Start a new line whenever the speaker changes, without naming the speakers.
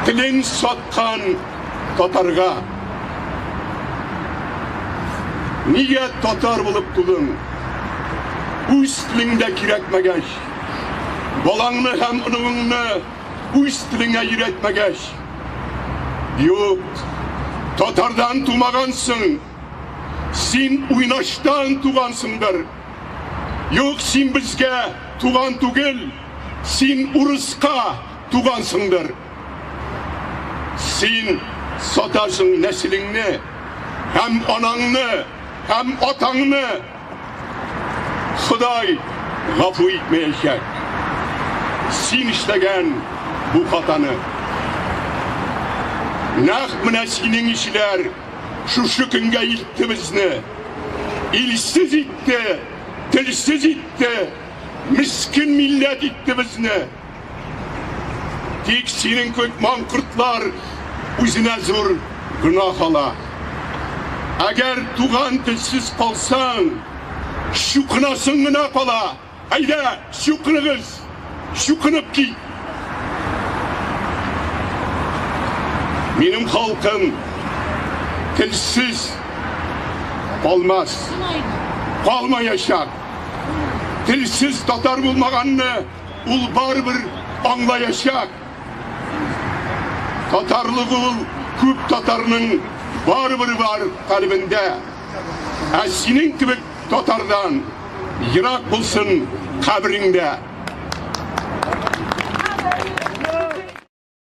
тілін сатқан татарға. Неге татар болып тудың? Өз тіліңде киретмегеш. Балаңны һәм ұныңны өз тіліңе үйретмегеш. Yok, татардан тумағансың. Сен уйнаштан туғансыңдар. Yok, сен бізге туған түгел. Сен ұрысқа туғансыңдар. Сен сатасың нәсіліңні, һәм анаңны, һәм атаңны. Құдай ғафу етмейшек. Сен іштеген бұл қатаны. Нақ мына сенің ішілер шушы күнге илтті бізні. Илсіз итті, тілсіз итті, міскін милләт итті бізні. Тек сенің көк маңқұртлар өзіне зор күнах ала. Әгер туған тілсіз қалсаң, шүқынасың ғына қала. Айда, шүқынығыз, шүқынып кей. Менің халқым тілсіз қалмас, қалмаяшақ. Тілсіз татар болмағанны ол бар бір аңлаяшақ. Татарлығы ол көп татарының бар бір бар қалбінде. Сенің түбік татардан Ирақ болсын қабіріңде.